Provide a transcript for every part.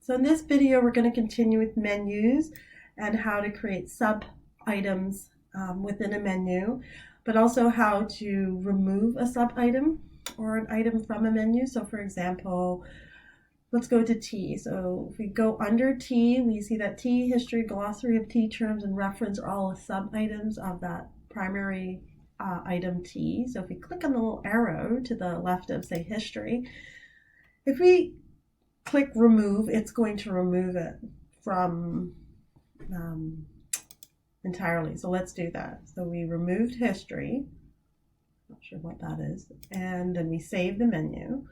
So in this video, we're going to continue with menus and how to create sub-items within a menu, but also how to remove a sub-item or an item from a menu. So for example, let's go to T. So if we go under T, we see that T, history, glossary of T terms, and reference are all sub-items of that primary item T. So if we click on the little arrow to the left of, say, history, if we click remove, it's going to remove it from entirely. So let's do that. So we removed history, not sure what that is, and then we save the menu.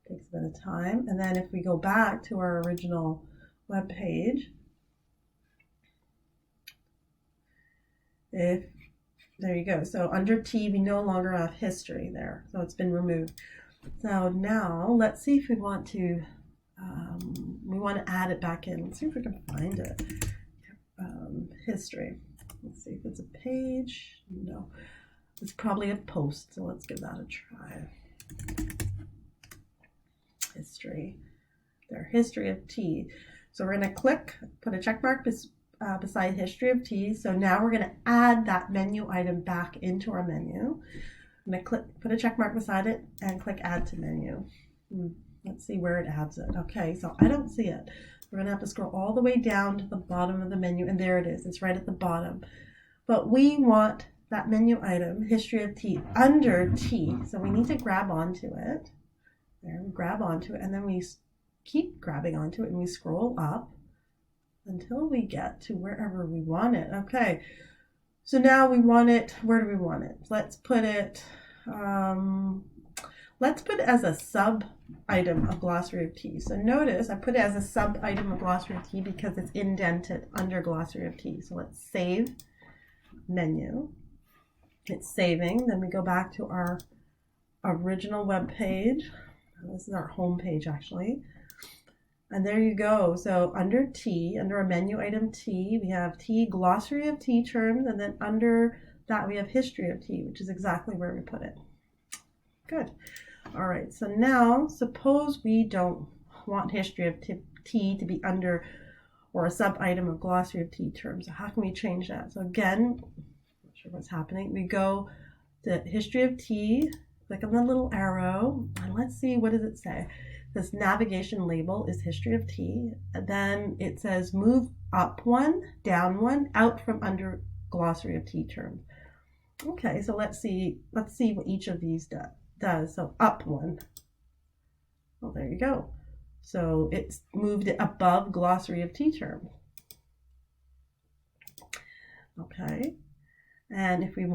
Takes a bit of time, and then if we go back to our original web page, there you go. So under T, we no longer have history there, so it's been removed. So now let's see if we want to add it back in. Let's see if we can find it. History. Let's see if it's a page. No, it's probably a post. So let's give that a try. History. There, history of T. So we're going to click, put a check mark beside history of T. So now we're going to add that menu item back into our menu. I'm going to put a check mark beside it and click add to menu. Let's see where it adds it. Okay, so I don't see it. We're going to have to scroll all the way down to the bottom of the menu, and there it is. It's right at the bottom. But we want that menu item, history of T, under T. So we need to grab onto it. There, we grab onto it, and then we keep grabbing onto it, and we scroll up until we get to wherever we want it. Okay. So now we want it, where do we want it? Let's put it as a sub-item of glossary of T. So notice I put it as a sub-item of glossary of T because it's indented under glossary of T. So let's save menu. It's saving. Then we go back to our original web page. This is our home page actually. And there you go. So under T, under our menu item T, we have T, glossary of T terms, and then under that we have history of T, which is exactly where we put it. Good. All right, so now suppose we don't want history of T to be under or a sub-item of glossary of T terms. So how can we change that? So again, not sure what's happening. We go to history of T, click on the little arrow, and let's see, what does it say? This navigation label is history of T, and then it says move up one, down one, out from under glossary of T terms. Okay, so let's see what each of these does. So up one. Well, there you go. So it's moved it above glossary of T terms. Okay, and if we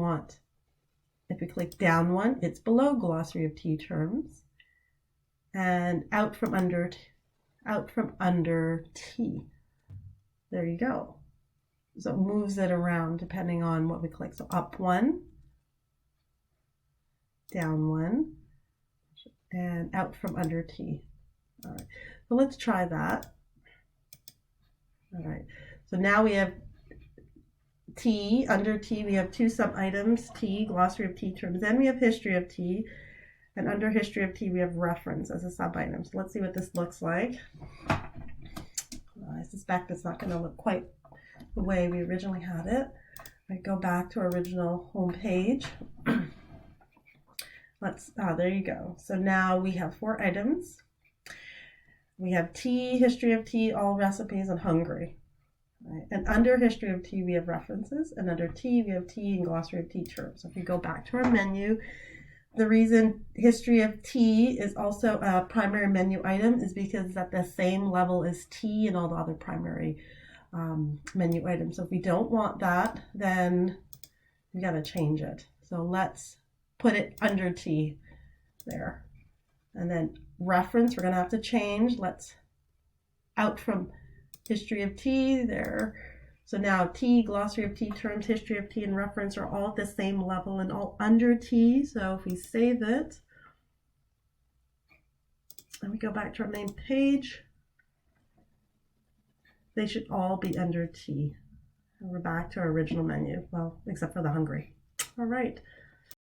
click down one, it's below glossary of T terms. And out from under T. There you go. So it moves it around depending on what we click. So up one, down one, and out from under T. All right, so let's try that. All right, so now we have T, under T we have two sub-items, T, glossary of T terms, then we have history of T, and under history of T we have reference as a sub-item. So let's see what this looks like. I suspect it's not going to look quite the way we originally had it. I go back to our original home page. There you go. So now we have 4 items. We have T, history of T, all recipes, and hungry. Right. And under history of T we have references, and under T we have T and glossary of T terms. So if we go back to our menu, the reason history of T is also a primary menu item is because it's at the same level as T and all the other primary menu items. So if we don't want that, then we got to change it. So let's put it under T there. And then reference, we're going to have to change. Let's out from history of T there. So now T, glossary of T terms, history of T, and reference are all at the same level and all under T. So if we save it, and we go back to our main page, they should all be under T. And we're back to our original menu, well, except for the hungry. All right.